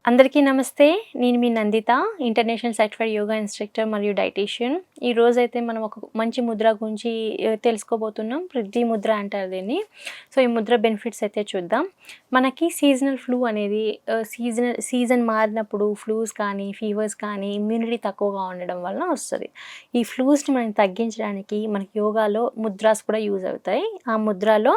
అందరికీ నమస్తే. నేను మీ Nanditha, international certified yoga instructor మరియు డైటీషియన్. ఈరోజైతే మనం ఒక మంచి ముద్ర గురించి తెలుసుకోబోతున్నాం. పృథ్వీ ముద్ర అంటారు దీన్ని. సో, ఈ ముద్ర బెనిఫిట్స్ అయితే చూద్దాం. మనకి సీజనల్ ఫ్లూ అనేది సీజన్ మారినప్పుడు ఫ్లూస్ కానీ, ఫీవర్స్ కానీ ఇమ్యూనిటీ తక్కువగా ఉండడం వలన వస్తది. ఈ ఫ్లూస్‌ని మనం తగ్గించడానికి మనకి యోగాలో ముద్రాస్ కూడా యూజ్ అవుతాయి. ఆ ముద్రలో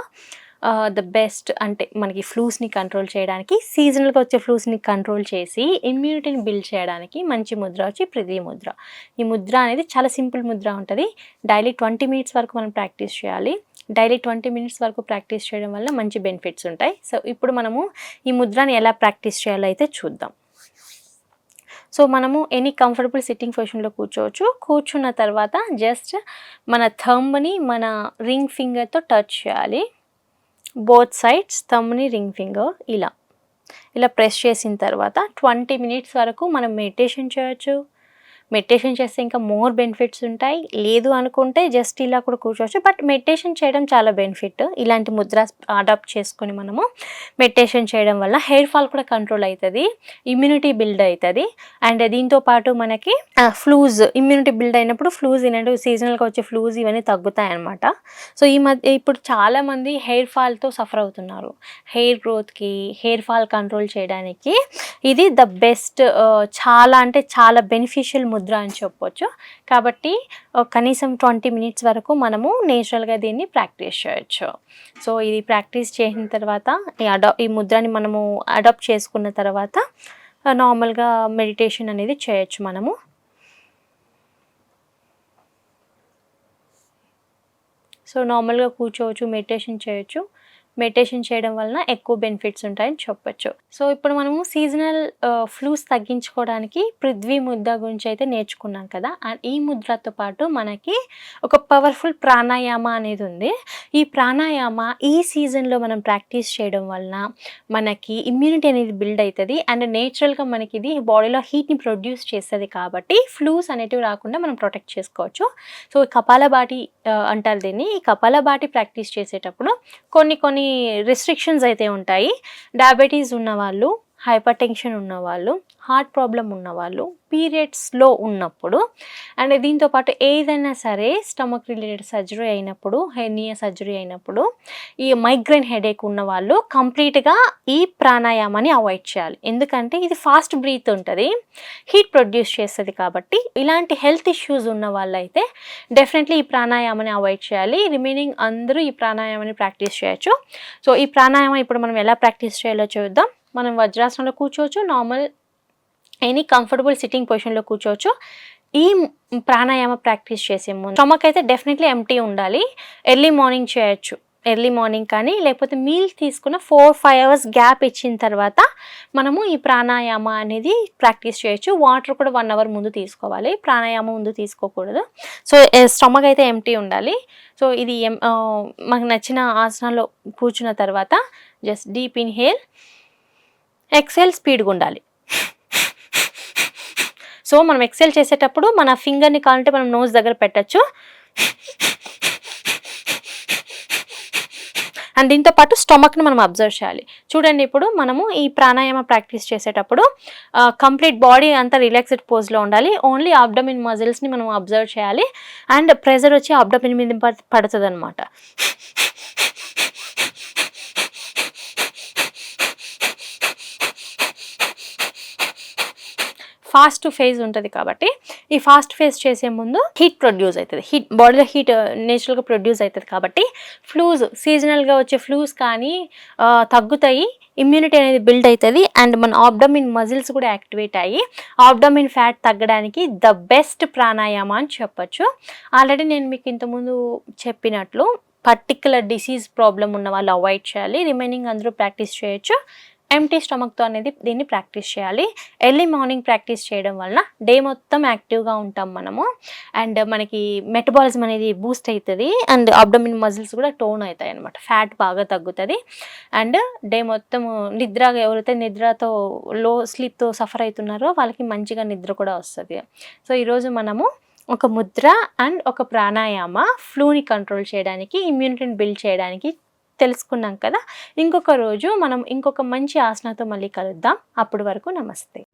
ద బెస్ట్ అంటే మనకి ఫ్లూస్‌ని కంట్రోల్ చేయడానికి, సీజనల్‌గా వచ్చే ఫ్లూస్‌ని కంట్రోల్ చేసి ఇమ్యూనిటీని బిల్డ్ చేయడానికి మంచి ముద్ర వచ్చి పృథ్వీ ముద్ర. ఈ ముద్ర అనేది చాలా సింపుల్ ముద్ర ఉంటది. డైలీ 20 మినిట్స్ వరకు మనం ప్రాక్టీస్ చేయాలి. డైలీ 20 మినిట్స్ వరకు ప్రాక్టీస్ చేయడం వల్ల మంచి బెనిఫిట్స్ ఉంటాయి. సో, ఇప్పుడు మనము ఈ ముద్రని ఎలా ప్రాక్టీస్ చేయాలో అయితే చూద్దాం. సో, మనము ఎనీ కంఫర్టబుల్ సిట్టింగ్ పొజిషన్‌లో కూర్చోవచ్చు. కూర్చున్న తర్వాత జస్ట్ మన థంబ్‌ని మన రింగ్ ఫింగర్‌తో టచ్ చేయాలి. బోత్ సైడ్స్ థంబ్‌ని రింగ్ ఫింగర్ ఇలా ప్రెస్ చేసిన తర్వాత 20 మినిట్స్ వరకు మనం మెడిటేషన్ చేయొచ్చు. మెడిటేషన్ చేస్తే ఇంకా మోర్ బెనిఫిట్స్ ఉంటాయి. లేదు అనుకుంటే జస్ట్ ఇలా కూడా కూర్చోవచ్చు. బట్ మెడిటేషన్ చేయడం చాలా బెనిఫిట్. ఇలాంటి ముద్ర అడాప్ట్ చేసుకొని మనము మెడిటేషన్ చేయడం వల్ల హెయిర్ ఫాల్ కూడా కంట్రోల్ అవుతుంది, ఇమ్యూనిటీ బిల్డ్ అవుతుంది. అండ్ దీంతో పాటు మనకి ఫ్లూస్ ఇమ్యూనిటీ బిల్డ్ అయినప్పుడు ఫ్లూస్ ఇలాంటి సీజనల్గా వచ్చే ఫ్లూస్ ఇవన్నీ తగ్గుతాయి అన్నమాట. సో, ఈ మధ్య ఇప్పుడు చాలామంది హెయిర్ ఫాల్తో సఫర్ అవుతున్నారు. హెయిర్ గ్రోత్కి, హెయిర్ ఫాల్ కంట్రోల్ చేయడానికి ఇది ద బెస్ట్, చాలా అంటే చాలా బెనిఫిషియల్ ముద్ర అని చెప్పొచ్చు. కాబట్టి కనీసం 20 మినిట్స్ వరకు మనము నేచురల్గా దీన్ని ప్రాక్టీస్ చేయొచ్చు. సో, ఇది ప్రాక్టీస్ చేసిన తర్వాత ఈ ముద్రని మనము అడాప్ట్ చేసుకున్న తర్వాత నార్మల్గా మెడిటేషన్ అనేది చేయొచ్చు మనము. సో, నార్మల్గా కూర్చోవచ్చు, మెడిటేషన్ చేయొచ్చు. మెడిటేషన్ చేయడం వలన ఎక్కువ బెనిఫిట్స్ ఉంటాయని చెప్పొచ్చు. సో, ఇప్పుడు మనము సీజనల్ ఫ్లూస్ తగ్గించుకోవడానికి పృథ్వీ ముద్ర గురించి అయితే నేర్చుకున్నాం కదా. అండ్ ఈ ముద్రతో పాటు మనకి ఒక పవర్ఫుల్ ప్రాణాయామ అనేది ఉంది. ఈ ప్రాణాయామ ఈ సీజన్లో మనం ప్రాక్టీస్ చేయడం వలన మనకి ఇమ్యూనిటీ అనేది బిల్డ్ అవుతుంది. అండ్ నేచురల్గా మనకి ఇది బాడీలో హీట్ని ప్రొడ్యూస్ చేస్తుంది కాబట్టి ఫ్లూస్ అనేటివి రాకుండా మనం ప్రొటెక్ట్ చేసుకోవచ్చు. సో, కపాలభాతి అంటారు దీన్ని. ఈ కపాలభాతి ప్రాక్టీస్ చేసేటప్పుడు కొన్ని రెస్ట్రిక్షన్స్ అయితే ఉంటాయి. డయాబెటీస్ ఉన్నవాళ్ళు, హైపర్ టెన్షన్ ఉన్నవాళ్ళు, హార్ట్ ప్రాబ్లం ఉన్నవాళ్ళు, పీరియడ్స్లో ఉన్నప్పుడు, అండ్ దీంతోపాటు ఏదైనా సరే స్టమక్ రిలేటెడ్ సర్జరీ అయినప్పుడు, హెర్నియా సర్జరీ అయినప్పుడు, ఈ మైగ్రేన్ హెడేక్ ఉన్నవాళ్ళు కంప్లీట్గా ఈ ప్రాణాయామాన్ని అవాయిడ్ చేయాలి. ఎందుకంటే ఇది ఫాస్ట్ బ్రీత్ ఉంటుంది, హీట్ ప్రొడ్యూస్ చేస్తుంది. కాబట్టి ఇలాంటి హెల్త్ ఇష్యూస్ ఉన్న వాళ్ళైతే డెఫినెట్లీ ఈ ప్రాణాయామాన్ని అవాయిడ్ చేయాలి. రిమైనింగ్ అందరూ ఈ ప్రాణాయామాన్ని ప్రాక్టీస్ చేయొచ్చు. సో, ఈ ప్రాణాయామం ఇప్పుడు మనం ఎలా ప్రాక్టీస్ చేయాలో చూద్దాం. మనం వజ్రాసనంలో కూర్చోవచ్చు, నార్మల్ ఎనీ కంఫర్టబుల్ సిట్టింగ్ పొజిషన్లో కూర్చోవచ్చు. ఈ ప్రాణాయామ ప్రాక్టీస్ చేసే ముందు స్టమక్ అయితే డెఫినెట్లీ ఎంప్టీ ఉండాలి. ఎర్లీ మార్నింగ్ చేయొచ్చు. ఎర్లీ మార్నింగ్ కానీ లేకపోతే మీల్ తీసుకున్న 4-5 అవర్స్ గ్యాప్ ఇచ్చిన తర్వాత మనము ఈ ప్రాణాయామ అనేది ప్రాక్టీస్ చేయొచ్చు. వాటర్ కూడా 1 అవర్ ముందు తీసుకోవాలి, ప్రాణాయామం ముందు తీసుకోకూడదు. సో, స్టమక్ అయితే ఎంప్టీ ఉండాలి. సో, ఇది మనకు నచ్చిన ఆసనాల్లో కూర్చున్న తర్వాత జస్ట్ డీప్ ఇన్హేల్, ఎక్సెల్ స్పీడ్గా ఉండాలి. సో, మనం ఎక్సెల్ చేసేటప్పుడు మన ఫింగర్ని కావాలంటే మనం నోస్ దగ్గర పెట్టచ్చు. అండ్ దీంతో పాటు స్టమక్ని మనం అబ్జర్వ్ చేయాలి. చూడండి, ఇప్పుడు మనము ఈ ప్రాణాయామ ప్రాక్టీస్ చేసేటప్పుడు కంప్లీట్ బాడీ అంతా రిలాక్స్డ్ పోజ్లో ఉండాలి. ఓన్లీ అబ్డమిన్ మజిల్స్ని మనం అబ్జర్వ్ చేయాలి. అండ్ ప్రెజర్ వచ్చి అబ్డమిన్ మీద పడుతుంది అనమాట. ఫాస్ట్ ఫేజ్ ఉంటుంది కాబట్టి ఈ ఫాస్ట్ ఫేజ్ చేసే ముందు హీట్ ప్రొడ్యూస్ అవుతుంది. బాడీలో హీట్ నేచురల్గా ప్రొడ్యూస్ అవుతుంది కాబట్టి ఫ్లూస్ సీజనల్గా వచ్చే ఫ్లూస్ కానీ తగ్గుతాయి, ఇమ్యూనిటీ అనేది బిల్డ్ అవుతుంది. అండ్ మన ఆబ్డమిన్ మజిల్స్ కూడా యాక్టివేట్ అయ్యి ఆబ్డమిన్ ఫ్యాట్ తగ్గడానికి ద బెస్ట్ ప్రాణాయామ అని చెప్పచ్చు. ఆల్రెడీ నేను మీకు ఇంతకుముందు చెప్పినట్లు పర్టికులర్ డిసీజ్ ప్రాబ్లం ఉన్న వాళ్ళు అవాయిడ్ చేయాలి. రిమైనింగ్ అందరూ ప్రాక్టీస్ చేయొచ్చు. ఎంటీ స్టమక్తో అనేది దీన్ని ప్రాక్టీస్ చేయాలి. ఎర్లీ మార్నింగ్ ప్రాక్టీస్ చేయడం వలన డే మొత్తం యాక్టివ్గా ఉంటాం మనము. అండ్ మనకి మెటబాలిజం అనేది బూస్ట్ అవుతుంది. అండ్ అబ్డమిన్ మజిల్స్ కూడా టోన్ అవుతాయి అనమాట. ఫ్యాట్ బాగా తగ్గుతుంది. అండ్ డే మొత్తం ఎవరైతే నిద్రతో లో స్లీప్తో సఫర్ అవుతున్నారో వాళ్ళకి మంచిగా నిద్ర కూడా వస్తుంది. సో, ఈరోజు మనము ఒక ముద్ర అండ్ ఒక ప్రాణాయామ ఫ్లూని కంట్రోల్ చేయడానికి, ఇమ్యూనిటీని బిల్డ్ చేయడానికి తెలుసుకున్నాం కదా. ఇంకొక రోజు మనం ఇంకొక మంచి ఆసనాతో మళ్ళీ కలుద్దాం. అప్పటి వరకు నమస్తే.